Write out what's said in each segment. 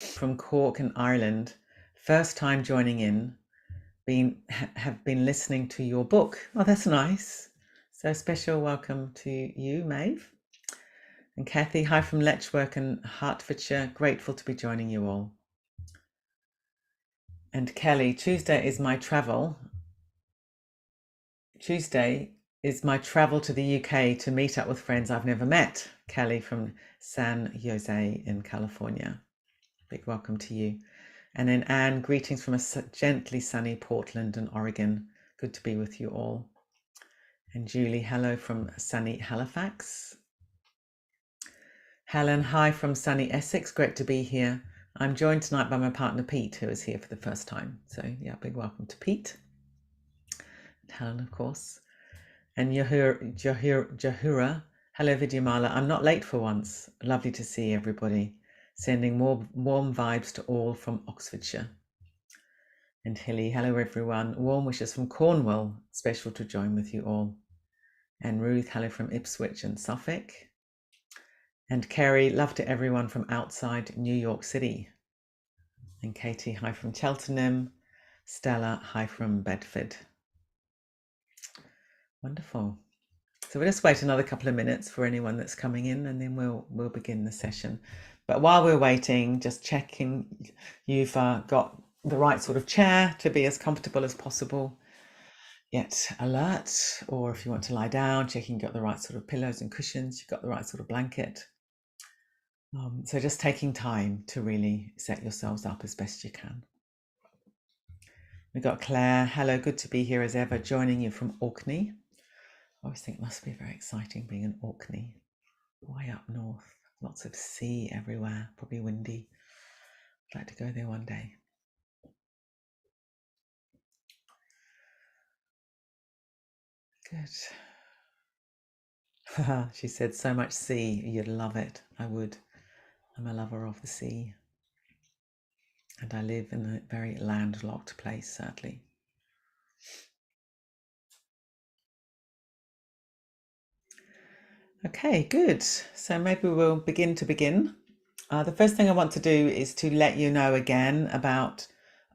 from Cork in Ireland. First time joining in. Have been listening to your book. Oh, that's nice. So special welcome to you, Maeve. And Kathy, hi from Letchworth in Hertfordshire. Grateful to be joining you all. And Kelly, Tuesday is my travel to the UK to meet up with friends I've never met. Kelly from San Jose in California. Big welcome to you. And then Anne, greetings from a gently sunny Portland and Oregon. Good to be with you all. And Julie, hello from sunny Halifax. Helen, hi from sunny Essex. Great to be here. I'm joined tonight by my partner Pete, who is here for the first time. So yeah, big welcome to Pete. And Helen, of course. And Jahura, hello Vidyamala. I'm not late for once. Lovely to see everybody. Sending more warm vibes to all from Oxfordshire. And Hilly, hello everyone. Warm wishes from Cornwall. Special to join with you all. And Ruth, hello from Ipswich and Suffolk. And Kerry, love to everyone from outside New York City. And Katie, hi from Cheltenham. Stella, hi from Bedford. Wonderful. So we'll just wait another couple of minutes for anyone that's coming in, and then we'll begin the session. But while we're waiting, just checking you've got the right sort of chair to be as comfortable as possible, yet alert, or if you want to lie down, checking you've got the right sort of pillows and cushions, you've got the right sort of blanket. So just taking time to really set yourselves up as best you can. We've got Claire, hello, good to be here as ever, joining you from Orkney. I always think it must be very exciting being in Orkney, way up north, lots of sea everywhere, probably windy. I'd like to go there one day. Good. She said, so much sea, you'd love it. I would. I'm a lover of the sea. And I live in a very landlocked place, sadly. Okay, good. So maybe we'll begin. The first thing I want to do is to let you know again about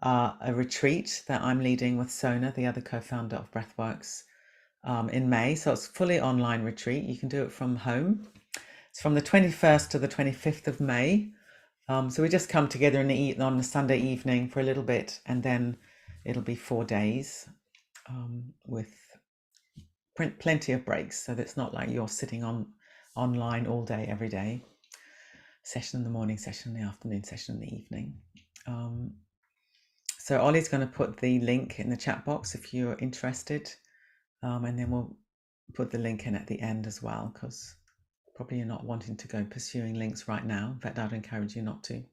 a retreat that I'm leading with Sona, the other co-founder of Breathworks, in May. So it's a fully online retreat. You can do it from home. It's from the 21st to the 25th of May. So we just come together and eat on a Sunday evening for a little bit, and then it'll be 4 days with plenty of breaks. So it's not like you're sitting online all day, every day. Session in the morning, session in the afternoon, session in the evening. So Ollie's going to put the link in the chat box if you're interested. And then we'll put the link in at the end as well, because probably you're not wanting to go pursuing links right now. In fact, I'd encourage you not to.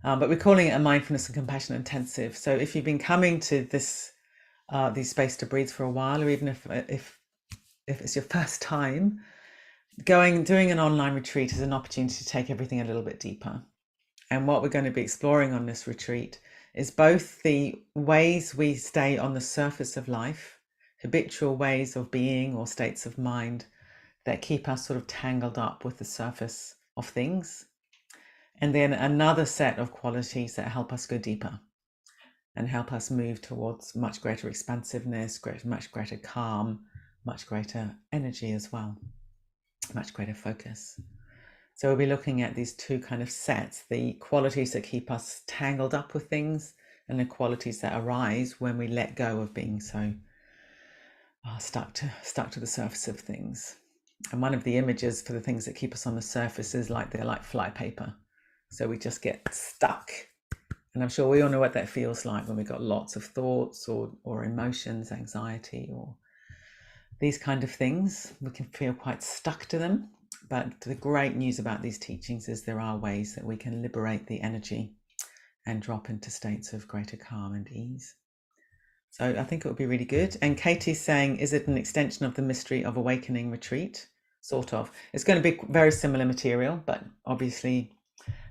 But we're calling it a mindfulness and compassion intensive. So if you've been coming to this Space to Breathe for a while, or even if it's your first time, doing an online retreat is an opportunity to take everything a little bit deeper. And what we're going to be exploring on this retreat is both the ways we stay on the surface of life, habitual ways of being or states of mind that keep us sort of tangled up with the surface of things, and then another set of qualities that help us go deeper and help us move towards much greater expansiveness, much greater calm, much greater energy as well, much greater focus. So we'll be looking at these two kind of sets, the qualities that keep us tangled up with things and the qualities that arise when we let go of being so stuck to the surface of things. And one of the images for the things that keep us on the surface is like they're like flypaper. So we just get stuck. And I'm sure we all know what that feels like when we've got lots of thoughts or emotions, anxiety, or these kind of things. We can feel quite stuck to them. But the great news about these teachings is there are ways that we can liberate the energy and drop into states of greater calm and ease. So I think it would be really good. And Katie's saying, is it an extension of the Mystery of Awakening retreat? Sort of. It's going to be very similar material, but obviously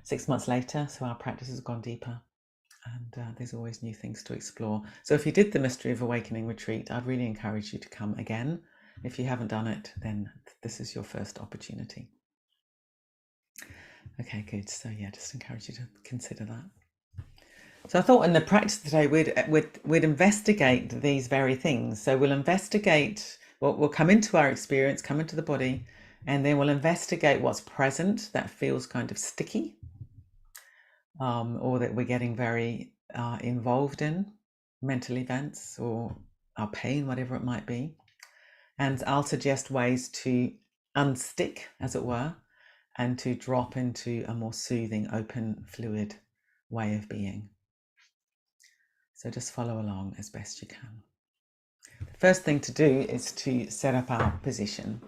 6 months later, so our practice has gone deeper. And there's always new things to explore. So if you did the Mystery of Awakening retreat, I'd really encourage you to come again. If you haven't done it, then this is your first opportunity. Okay, good. So yeah, just encourage you to consider that. So I thought in the practice today we'd investigate these very things. So we'll investigate what will come into our experience, come into the body, and then we'll investigate what's present that feels kind of sticky, or that we're getting very involved in, mental events or our pain, whatever it might be. And I'll suggest ways to unstick, as it were, and to drop into a more soothing, open, fluid way of being. So just follow along as best you can. The first thing to do is to set up our position.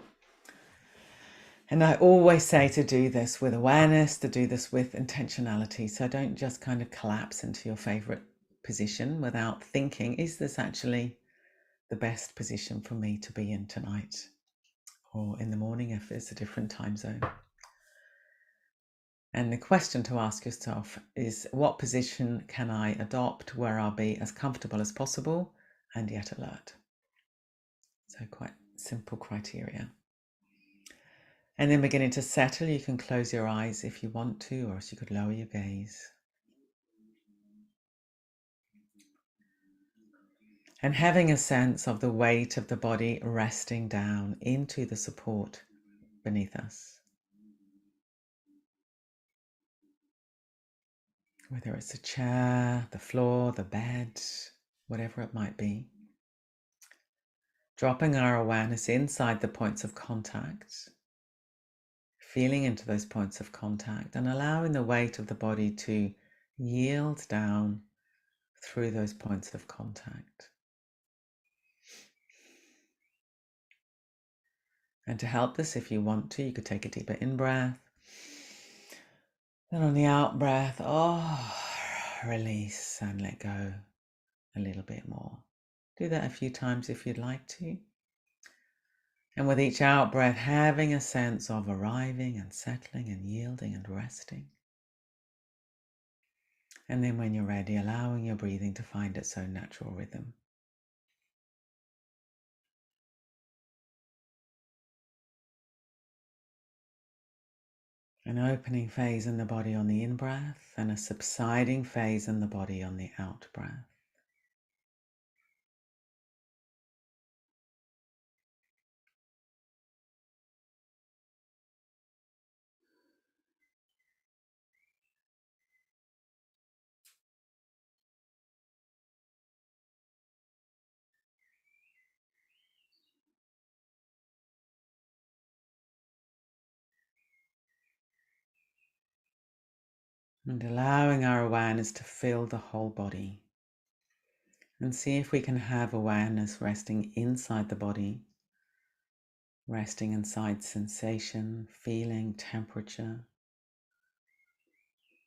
And I always say to do this with awareness, to do this with intentionality. So don't just kind of collapse into your favorite position without thinking, is this actually the best position for me to be in tonight? Or in the morning if it's a different time zone. And the question to ask yourself is, what position can I adopt where I'll be as comfortable as possible and yet alert? So quite simple criteria. And then beginning to settle, you can close your eyes if you want to, or else you could lower your gaze. And having a sense of the weight of the body resting down into the support beneath us. Whether it's a chair, the floor, the bed, whatever it might be. Dropping our awareness inside the points of contact, feeling into those points of contact and allowing the weight of the body to yield down through those points of contact. And to help this, if you want to, you could take a deeper in-breath. Then on the out-breath, release and let go a little bit more. Do that a few times if you'd like to. And with each out-breath, having a sense of arriving and settling and yielding and resting. And then when you're ready, allowing your breathing to find its own natural rhythm. An opening phase in the body on the in-breath and a subsiding phase in the body on the out-breath. And allowing our awareness to fill the whole body. And see if we can have awareness resting inside the body, resting inside sensation, feeling, temperature,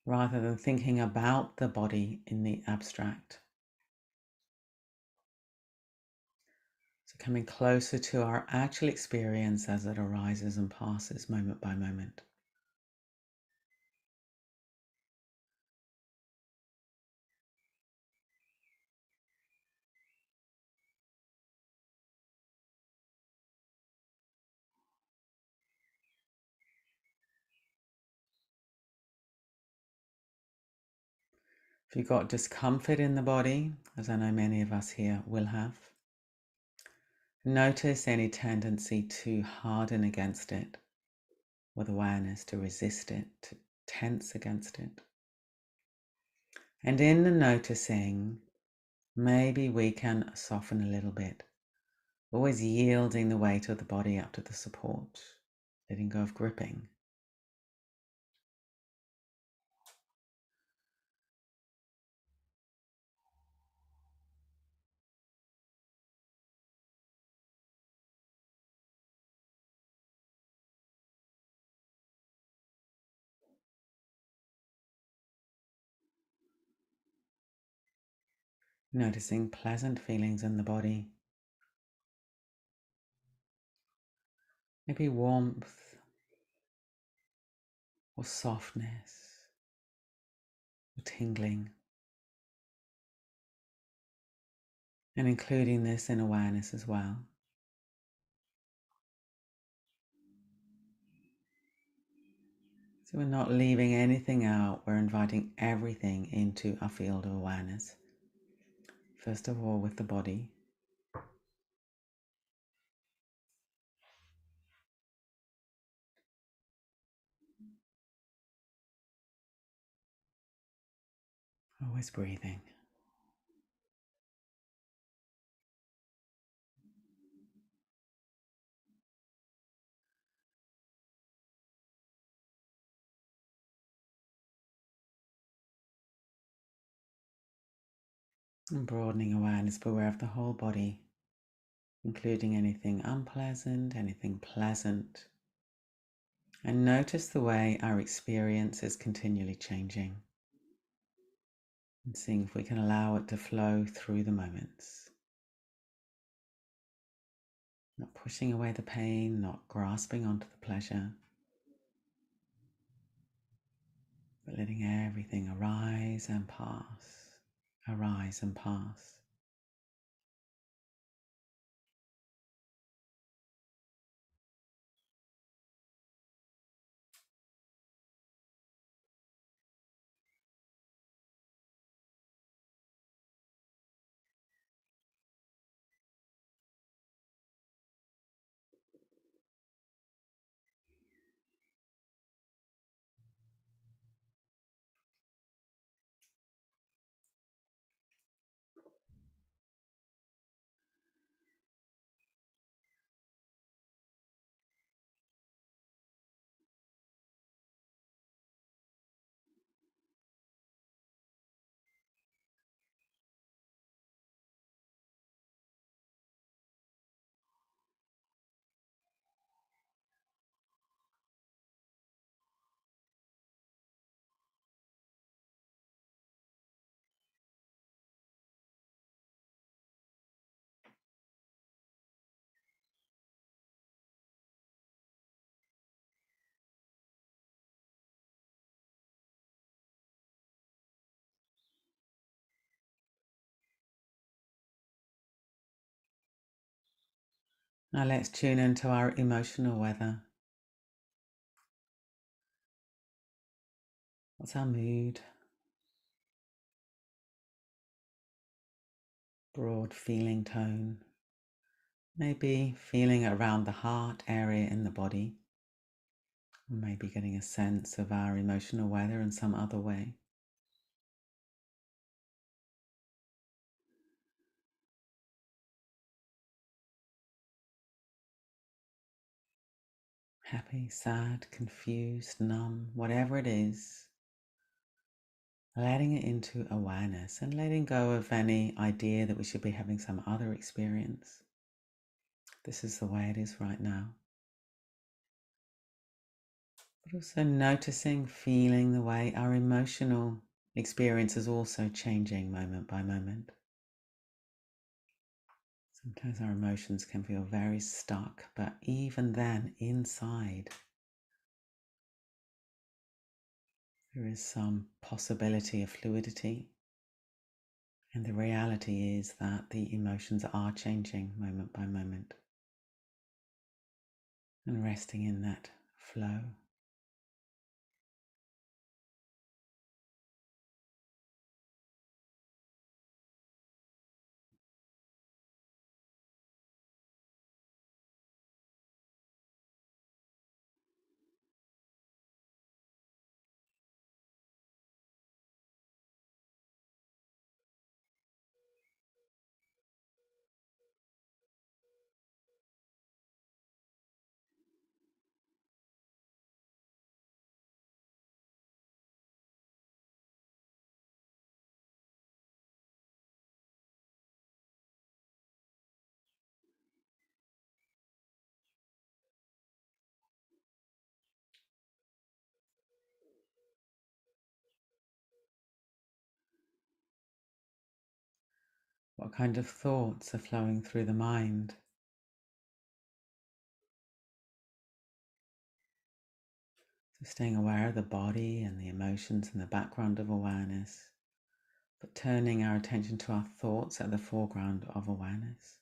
rather than thinking about the body in the abstract. So coming closer to our actual experience as it arises and passes moment by moment. If you've got discomfort in the body, as I know many of us here will have, notice any tendency to harden against it with awareness, to resist it, to tense against it. And in the noticing, maybe we can soften a little bit, always yielding the weight of the body up to the support, letting go of gripping. Noticing pleasant feelings in the body, maybe warmth or softness or tingling, and including this in awareness as well. So we're not leaving anything out, we're inviting everything into our field of awareness. First of all, with the body. Always breathing. And broadening awareness, but aware of the whole body, including anything unpleasant, anything pleasant. And notice the way our experience is continually changing. And seeing if we can allow it to flow through the moments. Not pushing away the pain, not grasping onto the pleasure, but letting everything arise and pass, arise and pass. Now let's tune into our emotional weather. What's our mood? Broad feeling tone. Maybe feeling around the heart area in the body. Or maybe getting a sense of our emotional weather in some other way. Happy, sad, confused, numb, whatever it is. Letting it into awareness and letting go of any idea that we should be having some other experience. This is the way it is right now. But also noticing, feeling the way our emotional experience is also changing moment by moment. Sometimes our emotions can feel very stuck, but even then, inside, there is some possibility of fluidity. And the reality is that the emotions are changing moment by moment. And resting in that flow. What kind of thoughts are flowing through the mind? So staying aware of the body and the emotions in the background of awareness, but turning our attention to our thoughts at the foreground of awareness.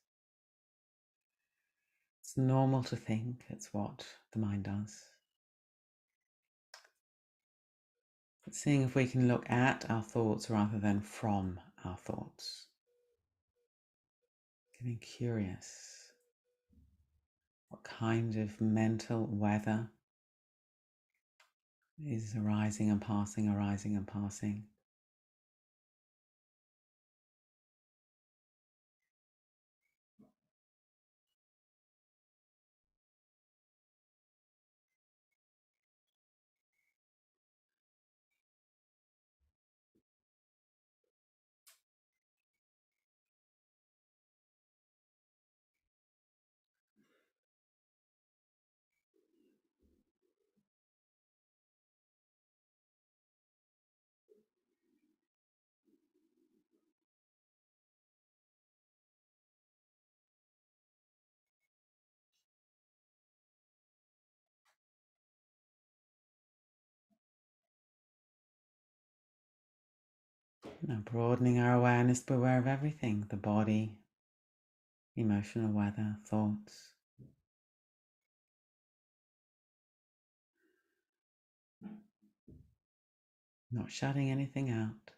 It's normal to think, it's what the mind does. But seeing if we can look at our thoughts rather than from our thoughts. Getting curious. What kind of mental weather is arising and passing, arising and passing? Now broadening our awareness to be aware of everything, the body, emotional weather, thoughts. Not shutting anything out.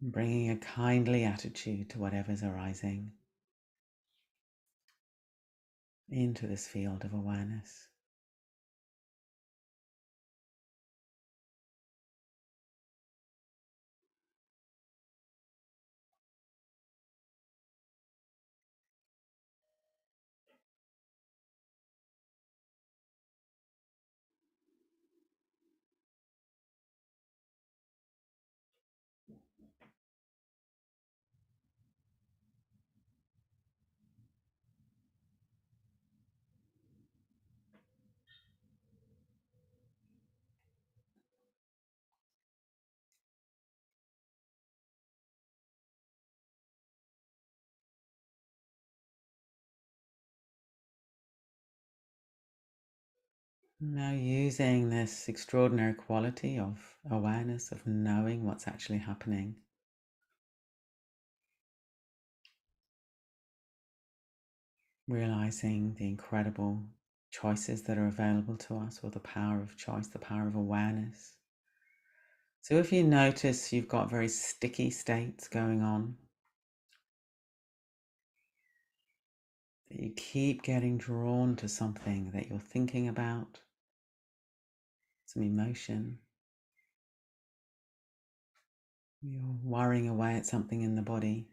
Bringing a kindly attitude to whatever's arising into this field of awareness. Now using this extraordinary quality of awareness, of knowing what's actually happening. Realizing the incredible choices that are available to us, or the power of choice, the power of awareness. So if you notice you've got very sticky states going on, that you keep getting drawn to something that you're thinking about, some emotion, you're worrying away at something in the body,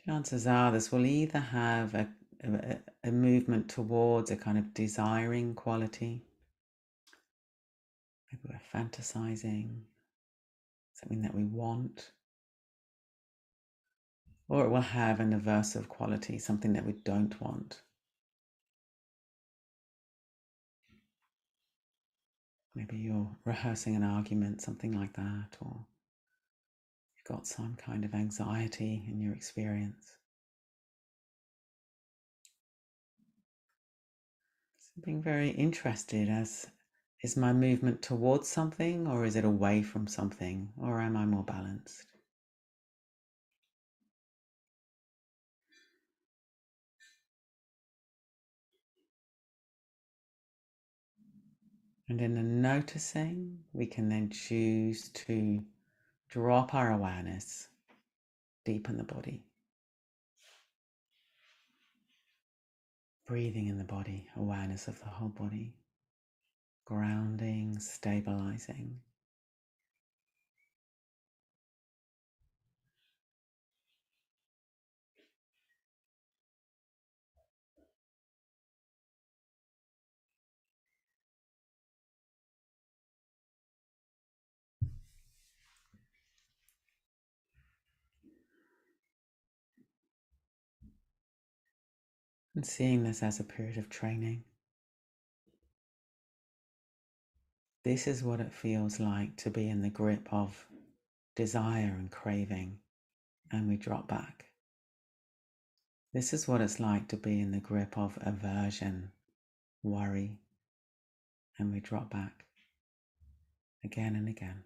chances are this will either have a movement towards a kind of desiring quality. Maybe we're fantasizing something that we want. Or it will have an aversive quality, something that we don't want. Maybe you're rehearsing an argument, something like that, or you've got some kind of anxiety in your experience. So being very interested as, is my movement towards something, or is it away from something, or am I more balanced? And in the noticing, we can then choose to drop our awareness deep in the body. Breathing in the body, awareness of the whole body. Grounding, stabilizing. And seeing this as a period of training. This is what it feels like to be in the grip of desire and craving, and we drop back. This is what it's like to be in the grip of aversion, worry, and we drop back again and again.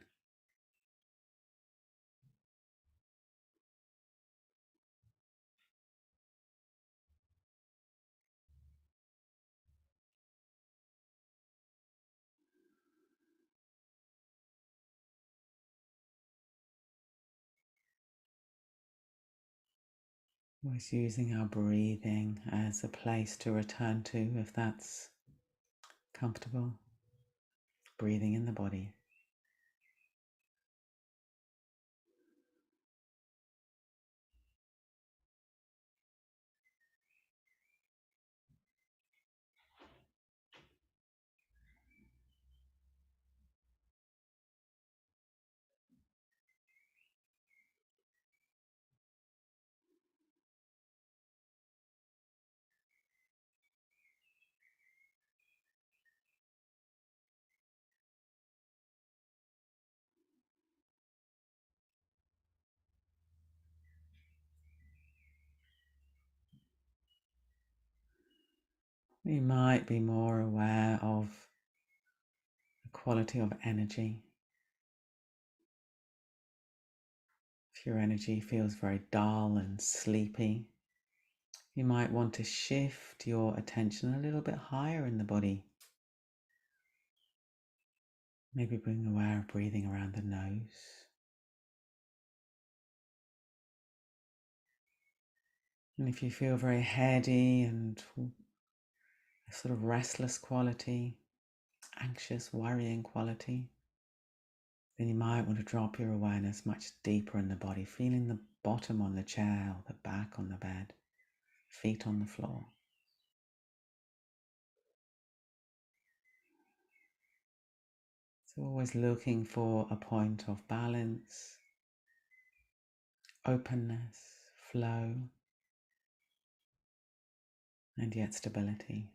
Always using our breathing as a place to return to if that's comfortable. Breathing in the body. You might be more aware of the quality of energy. If your energy feels very dull and sleepy, you might want to shift your attention a little bit higher in the body. Maybe being aware of breathing around the nose. And if you feel very heady and a sort of restless quality, anxious, worrying quality, then you might want to drop your awareness much deeper in the body, feeling the bottom on the chair or the back on the bed, feet on the floor. So always looking for a point of balance, openness, flow, and yet stability.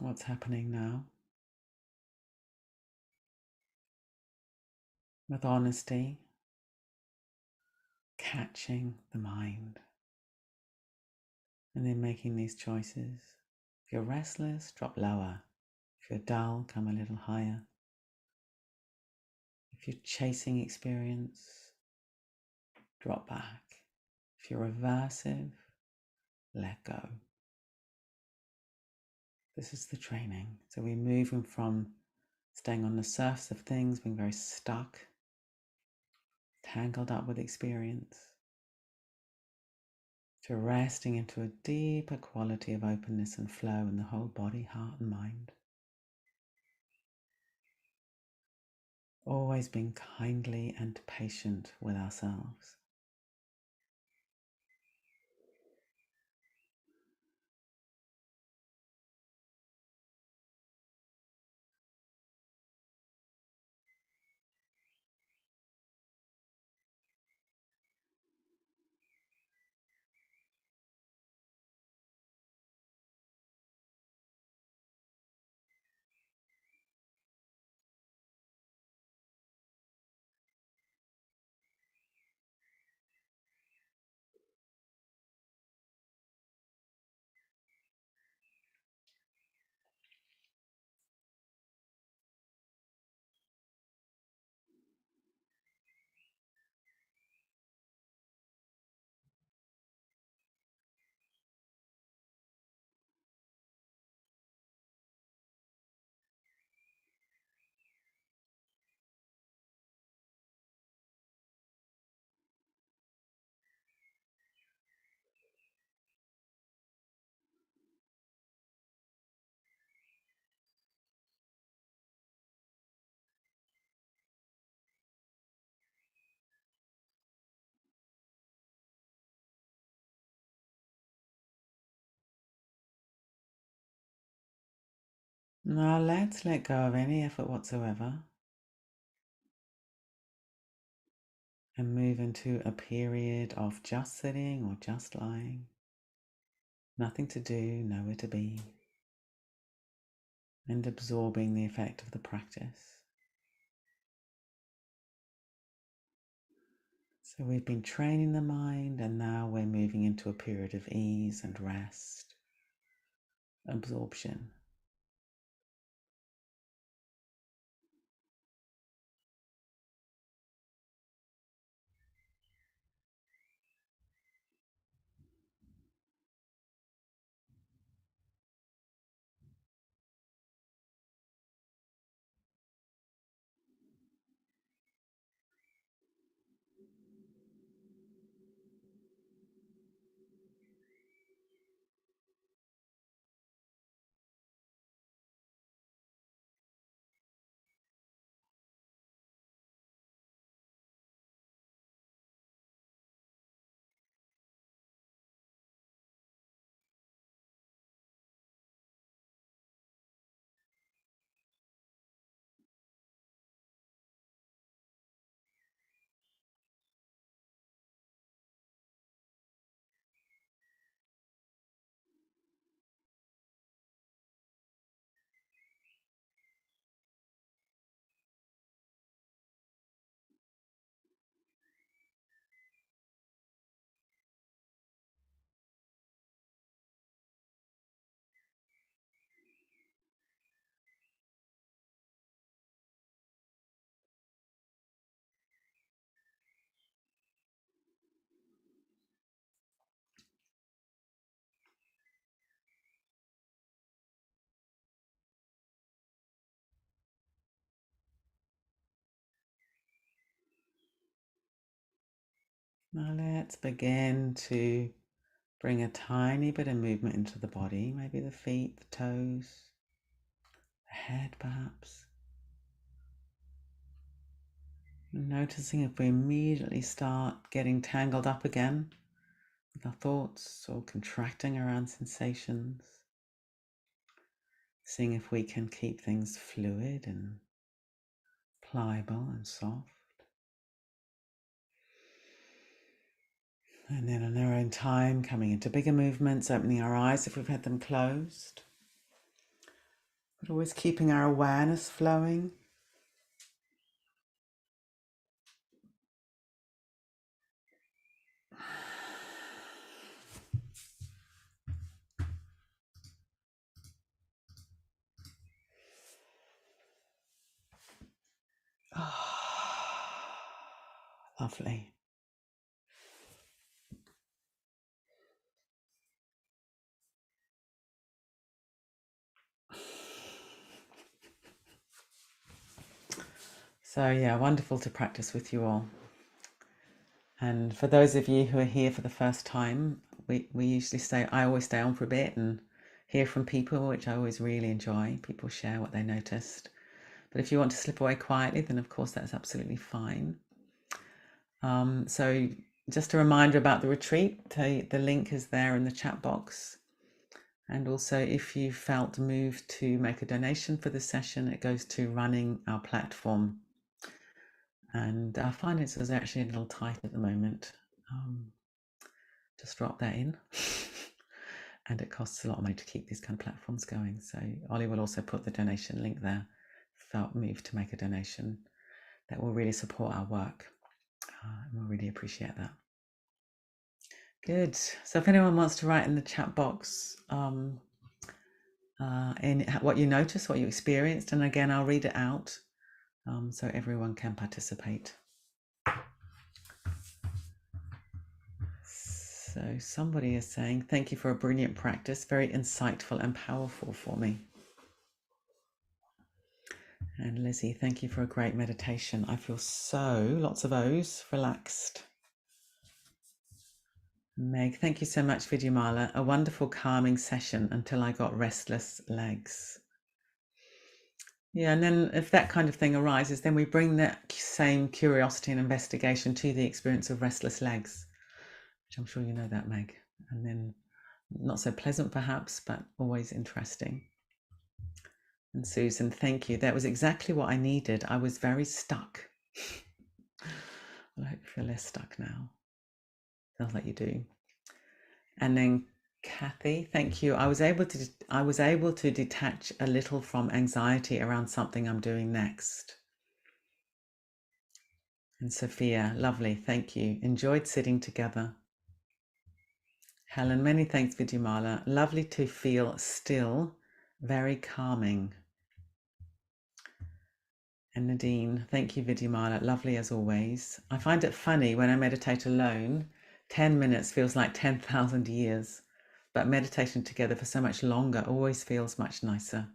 What's happening now? With honesty, catching the mind, and then making these choices. If you're restless, drop lower. If you're dull, come a little higher. If you're chasing experience, drop back. If you're aversive, let go. This is the training. So we're moving from staying on the surface of things, being very stuck, tangled up with experience, to resting into a deeper quality of openness and flow in the whole body, heart and mind. Always being kindly and patient with ourselves. Now let's let go of any effort whatsoever and move into a period of just sitting or just lying. Nothing to do, nowhere to be, and absorbing the effect of the practice. So we've been training the mind, and now we're moving into a period of ease and rest, absorption. Now let's begin to bring a tiny bit of movement into the body, maybe the feet, the toes, the head perhaps. Noticing if we immediately start getting tangled up again with our thoughts or contracting around sensations. Seeing if we can keep things fluid and pliable and soft. And then on our own time, coming into bigger movements, opening our eyes if we've had them closed. But always keeping our awareness flowing. Lovely. So yeah, wonderful to practice with you all. And for those of you who are here for the first time, we usually I always stay on for a bit and hear from people, which I always really enjoy. People share what they noticed. But if you want to slip away quietly, then of course that's absolutely fine. So just a reminder about the retreat, the link is there in the chat box. And also if you felt moved to make a donation for the session, it goes to running our platform. And our finances are actually a little tight at the moment. Just drop that in. And it costs a lot of money to keep these kind of platforms going. So Ollie will also put the donation link there. Felt moved to make a donation. That will really support our work. And we'll really appreciate that. Good. So if anyone wants to write in the chat box in what you noticed, what you experienced, and again, I'll read it out so everyone can participate. So somebody is saying, thank you for a brilliant practice, very insightful and powerful for me. And Lizzie, thank you for a great meditation. I feel so, lots of O's, relaxed. Meg, thank you so much, Vidyamala. A wonderful calming session until I got restless legs. Yeah, and then if that kind of thing arises, then we bring that same curiosity and investigation to the experience of restless legs, which I'm sure you know that, Meg. And then not so pleasant perhaps, but always interesting. And Susan, thank you. That was exactly what I needed. I was very stuck. Well, I hope you feel less stuck now. Sounds like you do. And then Kathy, thank you. I was able to detach a little from anxiety around something I'm doing next. And Sophia, lovely, thank you. Enjoyed sitting together. Helen, many thanks, Vidyamala. Lovely to feel still, very calming. And Nadine, thank you, Vidyamala. Lovely as always. I find it funny when I meditate alone, 10 minutes feels like 10,000 years, but meditation together for so much longer always feels much nicer.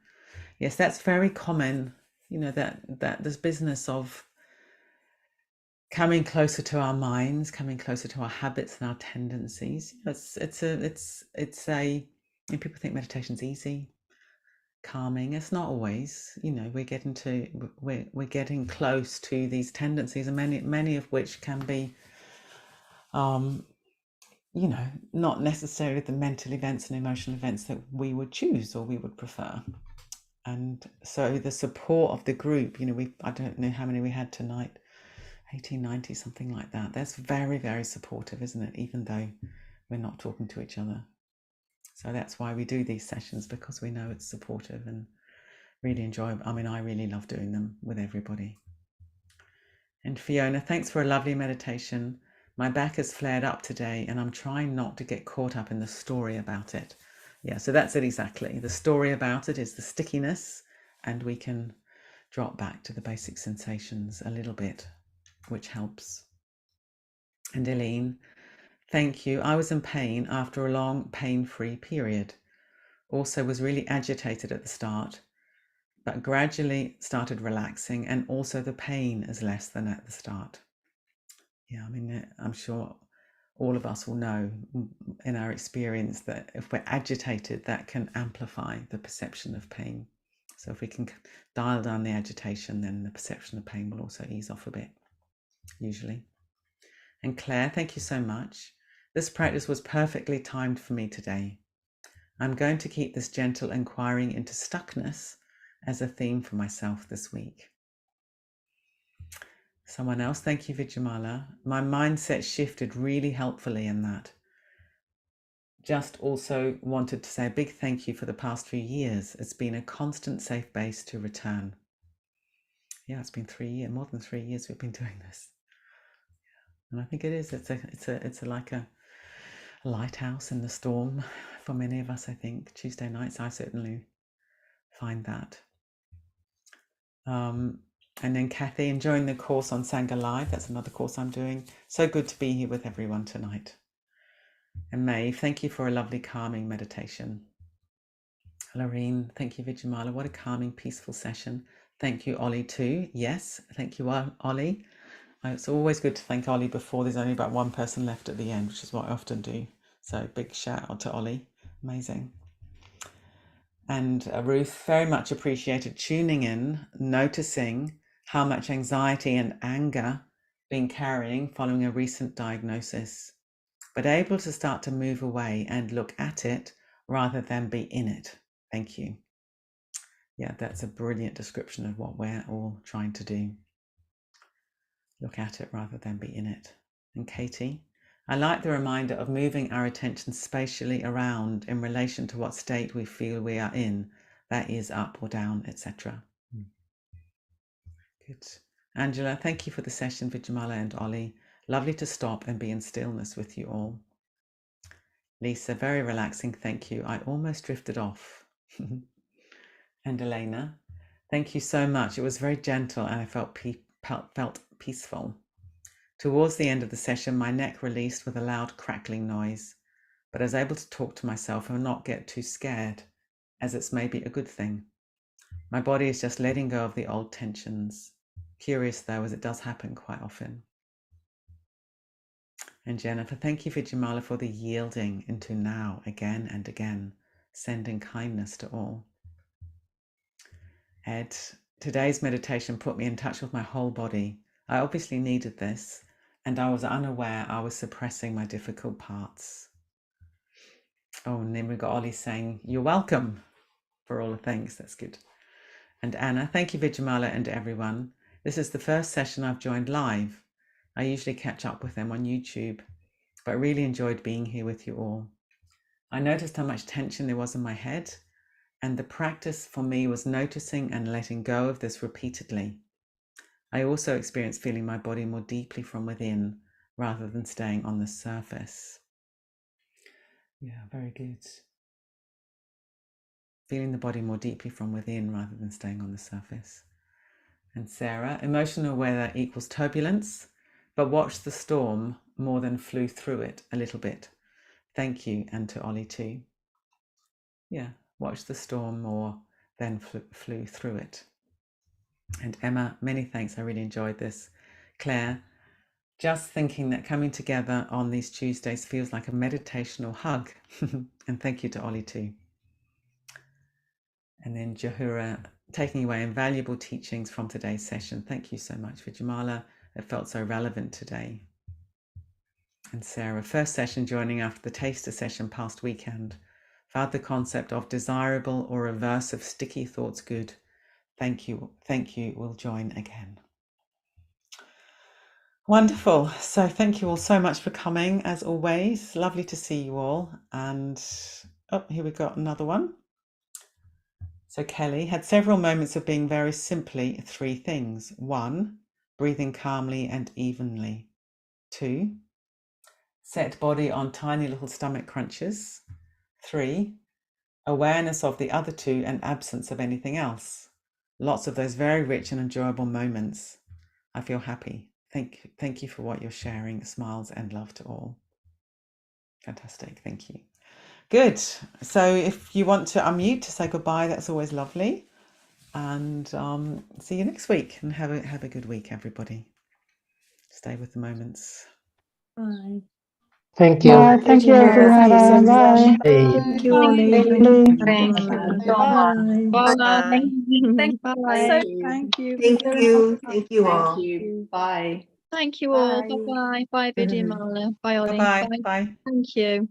Yes, that's very common, that this business of coming closer to our minds, coming closer to our habits and our tendencies. And people think meditation's easy, calming. It's not always. We're getting close to these tendencies, and many of which can be, not necessarily the mental events and emotional events that we would choose or we would prefer. And so the support of the group, I don't know how many we had tonight, 18, 90, something like that. That's very, very supportive, isn't it? Even though we're not talking to each other. So that's why we do these sessions, because we know it's supportive and really enjoyable. I mean, I really love doing them with everybody. And Fiona, thanks for a lovely meditation. My back has flared up today and I'm trying not to get caught up in the story about it. Yeah, so that's it exactly. The story about it is the stickiness, and we can drop back to the basic sensations a little bit, which helps. And Eileen, thank you. I was in pain after a long pain-free period. Also was really agitated at the start, but gradually started relaxing, and also the pain is less than at the start. Yeah, I mean, I'm sure all of us will know in our experience that if we're agitated, that can amplify the perception of pain. So if we can dial down the agitation, then the perception of pain will also ease off a bit, usually. And Claire, thank you so much. This practice was perfectly timed for me today. I'm going to keep this gentle inquiring into stuckness as a theme for myself this week. Someone else, thank you, Vidyamala. My mindset shifted really helpfully in that. Just also wanted to say a big thank you for the past few years. It's been a constant safe base to return. Yeah, it's been 3 years, more than 3 years we've been doing this. And I think it is. It's like a lighthouse in the storm for many of us, I think. Tuesday nights, I certainly find that. And then Kathy, enjoying the course on Sangha Live. That's another course I'm doing. So good to be here with everyone tonight. And Maeve, thank you for a lovely calming meditation. Lorraine, thank you, Vidyamala. What a calming, peaceful session. Thank you, Ollie, too. Yes, thank you, Ollie. It's always good to thank Ollie before there's only about one person left at the end, which is what I often do. So big shout out to Ollie. Amazing. And Ruth, very much appreciated tuning in, noticing how much anxiety and anger been carrying following a recent diagnosis, but able to start to move away and look at it rather than be in it. Thank you. Yeah, that's a brilliant description of what we're all trying to do. Look at it rather than be in it. And Katie, I like the reminder of moving our attention spatially around in relation to what state we feel we are in, that is up or down, etc. Good. Angela, thank you for the session, Vidyamala and Ollie. Lovely to stop and be in stillness with you all. Lisa, very relaxing, thank you. I almost drifted off. And Elena, thank you so much. It was very gentle and I felt peaceful. Towards the end of the session, my neck released with a loud crackling noise, but I was able to talk to myself and not get too scared, as it's maybe a good thing. My body is just letting go of the old tensions. Curious though, as it does happen quite often. And Jennifer, thank you, Vidyamala, for the yielding into now again and again, sending kindness to all. Ed, today's meditation put me in touch with my whole body. I obviously needed this, and I was unaware I was suppressing my difficult parts. Oh, and then we got Ollie saying, you're welcome for all the things. That's good. And Anna, thank you, Vidyamala, and everyone. This is the first session I've joined live. I usually catch up with them on YouTube, but really enjoyed being here with you all. I noticed how much tension there was in my head, and the practice for me was noticing and letting go of this repeatedly. I also experienced feeling my body more deeply from within rather than staying on the surface. Yeah, very good. Feeling the body more deeply from within rather than staying on the surface. And Sarah, emotional weather equals turbulence, but watch the storm more than flew through it a little bit. Thank you, and to Ollie too. Yeah, watch the storm more than flew through it. And Emma, many thanks. I really enjoyed this. Claire, just thinking that coming together on these Tuesdays feels like a meditational hug. And thank you to Ollie too. And then Jahura, taking away invaluable teachings from today's session. Thank you so much, Vidyamala. It felt so relevant today. And Sarah, first session joining after the taster session past weekend. Found the concept of desirable or aversive sticky thoughts good. Thank you. Thank you. We'll join again. Wonderful. So thank you all so much for coming, as always. Lovely to see you all. And oh, here we got another one. So Kelly had several moments of being very simply three things. 1, breathing calmly and evenly. 2, set body on tiny little stomach crunches. 3, awareness of the other two and absence of anything else. Lots of those very rich and enjoyable moments. I feel happy. Thank you for what you're sharing. Smiles and love to all. Fantastic. Thank you. Good. So if you want to unmute to say goodbye, that's always lovely. And see you next week. And have a good week, everybody. Stay with the moments. Bye. Thank you. Bye. Thank you, everyone. Bye. Thank you, Ollie. Thank you. Bye. Bye. Thank Bye. you. Thank you all. Thank you. Bye. Thank you all. Bye-bye. Bye, Vidyamala. Bye, Ollie. Bye-bye. Bye. Thank you.